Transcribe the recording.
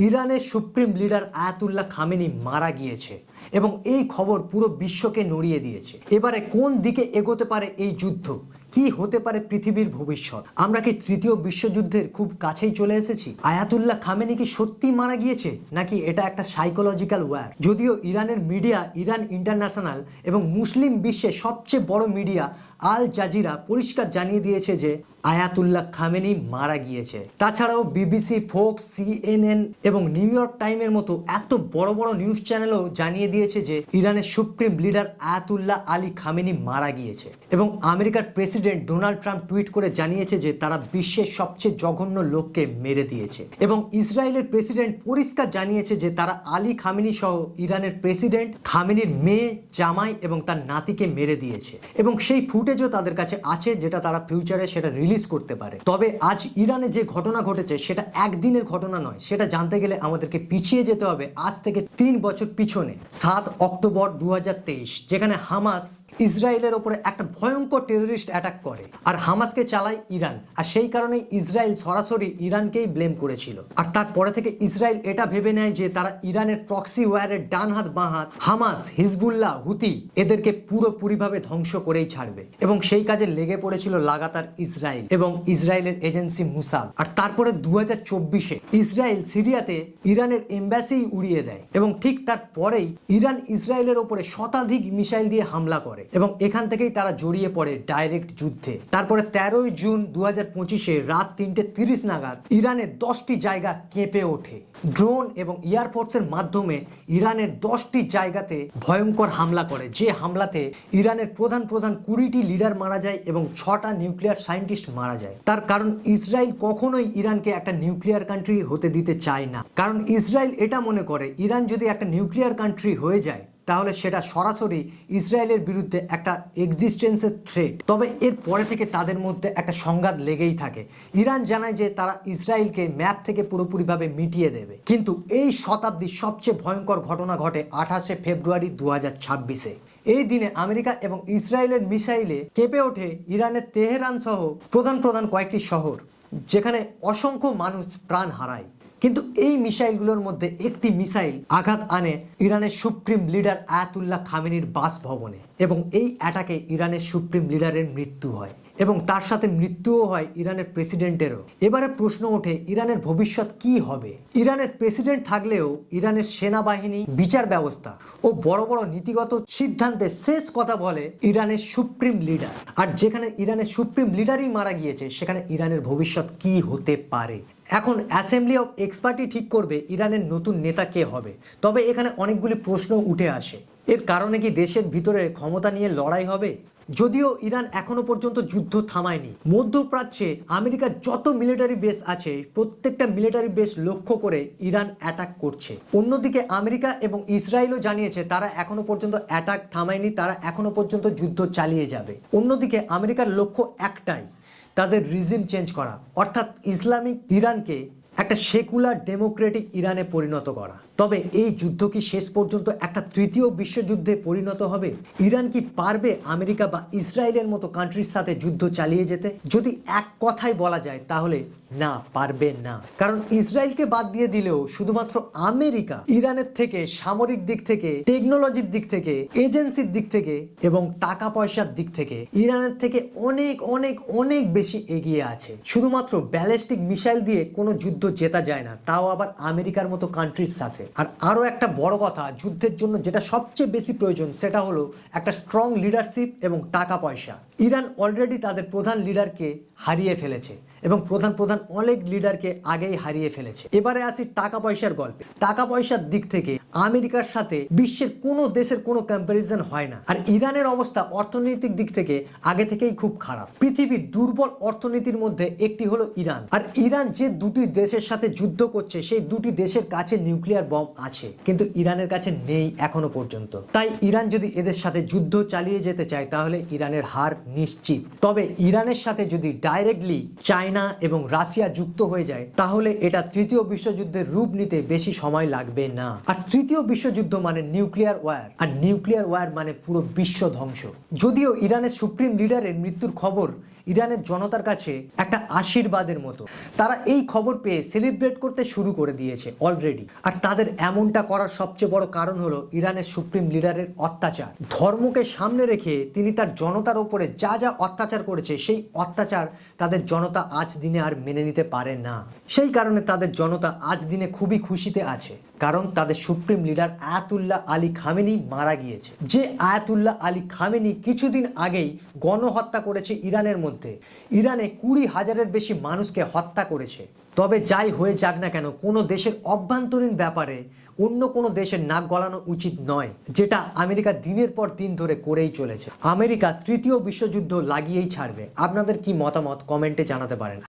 ইরানের supreme leader Ayatollah Khamenei মারা গিয়েছে এবং এই খবর পুরো বিশ্বকে নড়িয়ে দিয়েছে। এবারে কোন দিকে এগোতে পারে এই যুদ্ধ, কি হতে পারে পৃথিবীর ভবিষ্যৎ? আমরা কি তৃতীয় বিশ্বযুদ্ধের খুব কাছেই চলে এসেছি? আয়াতুল্লাহ খামেনি কি সত্যি মারা গিয়েছে, নাকি এটা একটা সাইকোলজিক্যাল ওয়্যার? যদিও ইরানের মিডিয়া, ইরান ইন্টারন্যাশনাল এবং মুসলিম বিশ্বের সবচেয়ে বড় মিডিয়া আল জাজিরা পরিষ্কার জানিয়ে দিয়েছে যে আয়াতুল্লাহ খামেনি মারা গিয়েছে। তাছাড়াও বিবিসি, ফোক্স, সিএনএন এবং নিউ ইয়র্ক টাইমের মতো এত বড় বড় নিউজ চ্যানেলও জানিয়ে দিয়েছে যে ইরানের supreme leader Ayatollah Ali Khamenei মারা গিয়েছে। এবং আমেরিকার প্রেসিডেন্ট ডোনাল্ড ট্রাম্প টুইট করে জানিয়েছে যে তারা বিশ্বের সবচেয়ে জঘন্য লোককে মেরে দিয়েছে। এবং ইসরায়েলের প্রেসিডেন্ট পরিষ্কার জানিয়েছে যে তারা আলী খামেনি সহ ইরানের প্রেসিডেন্ট খামেনির মেয়ে, জামাই এবং তার নাতিকে মেরে দিয়েছে। এবং সেই ফুটেজও তাদের কাছে আছে, যেটা তারা ফিউচারে সেটা রিলিজ করতে পারে। তবে আজ ইরানে যে ঘটনা ঘটেছে সেটা একদিনের ঘটনা নয়, সেটা জানতে গেলে আমাদেরকে পিছিয়ে যেতে হবে আজ থেকে 3 বছর পিছনে। 7 অক্টোবর 2023, যেখানে হামাস ইসরায়েলের ওপরে একটা ভয়ঙ্কর টেররিস্ট অ্যাটাক করে, আর হামাসকে চালায় ইরান। আর সেই কারণেই ইসরায়েল সরাসরি ইরানকেই ব্লেম করেছিল। আর তারপরে থেকে ইসরায়েল এটা ভেবে নেয় যে তারা ইরানের প্রক্সি ওয়্যারের ডান হাত বাঁ হাত হামাস, হিজবুল্লাহ, হুতি এদেরকে পুরোপুরিভাবে ধ্বংস করেই ছাড়বে। এবং সেই কাজে লেগে পড়েছিল লাগাতার ইসরায়েল এবং ইসরায়েলের এজেন্সি মুসাদ। আর তারপরে 2024-এ ইসরায়েল সিরিয়াতে ইরানের এম্বাসি উড়িয়ে দেয় এবং ঠিক তারপরেই ইরান ইসরায়েলের ওপরে শতাধিক মিসাইল দিয়ে হামলা করে এবং এখান থেকেই তারা জড়িয়ে পড়ে ডাইরেক্ট যুদ্ধে। তারপরে 13 জুন 2025-এ রাত 3:30 নাগাদ ইরানের 10টি জায়গা কেঁপে ওঠে। ড্রোন এবং এয়ারফোর্সের মাধ্যমে ইরানের 10টি জায়গাতে ভয়ঙ্কর হামলা করে, যে হামলাতে ইরানের প্রধান 20টি লিডার মারা যায় এবং 6টা নিউক্লিয়ার সায়েন্টিস্ট মারা যায়। তার কারণ ইসরায়েল কখনোই ইরানকে একটা নিউক্লিয়ার কান্ট্রি হতে দিতে চায় না। কারণ ইসরায়েল এটা মনে করে ইরান যদি একটা নিউক্লিয়ার কান্ট্রি হয়ে যায় তাহলে সেটা সরাসরি ইসরায়েলের বিরুদ্ধে একটা এক্সিস্টেন্সের থ্রেট। তবে এর পরে থেকে তাদের মধ্যে একটা সংঘাত লেগেই থাকে। ইরান জানায় যে তারা ইসরায়েলকে ম্যাপ থেকে পুরোপুরিভাবে মিটিয়ে দেবে। কিন্তু এই শতাব্দীর সবচেয়ে ভয়ঙ্কর ঘটনা ঘটে 28 ফেব্রুয়ারি 2026-এ। এই দিনে আমেরিকা এবং ইসরায়েলের মিসাইলে কেঁপে ওঠে ইরানের তেহরান সহ প্রধান কয়েকটি শহর, যেখানে অসংখ্য মানুষ প্রাণ হারায়। কিন্তু এই মিসাইলগুলোর মধ্যে একটি মিসাইল আঘাত আনে ইরানের সুপ্রিম লিডার আয়াতুল্লাহ খামেনির বাসভবনে এবং এই অ্যাটাকে ইরানের সুপ্রিম লিডারের মৃত্যু হয় এবং তার সাথে মৃত্যুও হয় ইরানের প্রেসিডেন্টেরও। এবারে প্রশ্ন ওঠে ইরানের ভবিষ্যৎ কি হবে? ইরানের প্রেসিডেন্ট থাকলেও ইরানের সেনাবাহিনী, বিচার ব্যবস্থা ও বড় বড় নীতিগত সিদ্ধান্তে শেষ কথা বলে ইরানের সুপ্রিম লিডার। আর যেখানে ইরানের সুপ্রিম লিডারই মারা গিয়েছে, সেখানে ইরানের ভবিষ্যৎ কি হতে পারে? এখন অ্যাসেম্বলি অফ এক্সপার্টই ঠিক করবে ইরানের নতুন নেতা কে হবে। তবে এখানে অনেকগুলি প্রশ্ন উঠে আসে। এর কারণে কি দেশের ভিতরে ক্ষমতা নিয়ে লড়াই হবে? যদিও ইরান এখনো পর্যন্ত যুদ্ধ থামায়নি। মধ্যপ্রাচ্যে আমেরিকার যত মিলিটারি বেস আছে প্রত্যেকটা মিলিটারি বেস লক্ষ্য করে ইরান অ্যাটাক করছে। অন্যদিকে আমেরিকা এবং ইসরায়েলও জানিয়েছে তারা এখনো পর্যন্ত অ্যাটাক থামায়নি, তারা এখনো পর্যন্ত যুদ্ধ চালিয়ে যাবে। অন্যদিকে আমেরিকার লক্ষ্য একটাই, তাদের রিজিম চেঞ্জ করা, অর্থাৎ ইসলামিক ইরানকে একটা সেকুলার ডেমোক্রেটিক ইরানে পরিণত করা। তবে এই যুদ্ধ কি শেষ পর্যন্ত একটা তৃতীয় বিশ্বযুদ্ধে পরিণত হবে? ইরান কি পারবে আমেরিকা বা ইসরায়েলের মতো কান্ট্রির সাথে যুদ্ধ চালিয়ে যেতে? যদি এক কথায় বলা যায় তাহলে না, পারবে না। কারণ ইসরায়েলকে বাদ দিয়ে দিলেও শুধুমাত্র আমেরিকা ইরানের থেকে সামরিক দিক থেকে, টেকনোলজির দিক থেকে, এজেন্সির দিক থেকে এবং টাকা পয়সার দিক থেকে ইরানের থেকে অনেক অনেক অনেক বেশি এগিয়ে আছে। শুধুমাত্র ব্যালিস্টিক মিসাইল দিয়ে কোনো যুদ্ধ জেতা যায় না, তাও আবার আমেরিকার মতো কান্ট্রির সাথে। আর আরও একটা বড় কথা, যুদ্ধের জন্য যেটা সবচেয়ে বেশি প্রয়োজন সেটা হলো একটা স্ট্রং লিডারশিপ এবং টাকা পয়সা। ইরান অলরেডি তাদের প্রধান লিডারকে হারিয়ে ফেলেছে এবং প্রধান অনেক লিডারকে আগেই হারিয়ে ফেলেছে। এবারে আসি টাকা পয়সার গল্পে। টাকা পয়সার দিক থেকে আমেরিকার সাথে বিশ্বের কোনো দেশের কোনো কম্প্যারিজন হয় না। আর ইরানের অবস্থা অর্থনৈতিক দিক থেকে আগে থেকেই খুব খারাপ। পৃথিবীর দুর্বল অর্থনীতির মধ্যে একটি হলো ইরান। আর ইরান যে দুটি দেশের সাথে যুদ্ধ করছে সেই দুটি দেশের কাছে নিউক্লিয়ার বম আছে, কিন্তু ইরানের কাছে নেই এখনো পর্যন্ত। তাই ইরান যদি এদের সাথে যুদ্ধ চালিয়ে যেতে চায় তাহলে ইরানের হার নিশ্চিত। তবে ইরানের সাথে যদি ডাইরেক্টলি চায়না এবং রাশিয়া যুক্ত হয়ে যায় তাহলে এটা তৃতীয় বিশ্বযুদ্ধের রূপ নিতে বেশি সময় লাগবে না। আর তৃতীয় বিশ্বযুদ্ধ মানে নিউক্লিয়ার ওয়্যার, আর নিউক্লিয়ার ওয়্যার মানে পুরো বিশ্ব ধ্বংস। যদিও ইরানের সুপ্রিম লিডারের মৃত্যুর খবর ইরানের জনতার কাছে একটা আশীর্বাদের মতো। তারা এই খবর পেয়ে সেলিব্রেট করতে শুরু করে দিয়েছে অলরেডি। আর তাদের এমনটা করার সবচেয়ে বড় কারণ হলো ইরানের সুপ্রিম লিডারের অত্যাচার। ধর্মকে সামনে রেখে তিনি তার জনতার ওপরে যা যা অত্যাচার করেছে, সেই অত্যাচার তাদের জনতা আজ দিনে আর মেনে নিতে পারে না। সেই কারণে তাদের জনতা আজ দিনে খুবই খুশিতে আছে, কারণ তাদের supreme leader Ayatollah Ali Khamenei মারা গিয়েছে। যে আয়াতুল্লাহ আলী খামেনি কিছুদিন আগেই গণহত্যা করেছে ইরানের মধ্যে। ইরানে 20,000-এর বেশি মানুষকে হত্যা করেছে। তবে যাই হয়ে যাক না কেন, কোনো দেশের অভ্যন্তরীণ ব্যাপারে অন্য কোনো দেশের নাক গলানো উচিত নয়, যেটা আমেরিকা দিনের পর দিন ধরে করেই চলেছে। আমেরিকা তৃতীয় বিশ্বযুদ্ধ লাগিয়েই ছাড়বে। আপনাদের কি মতামত কমেন্টে জানাতে পারেন।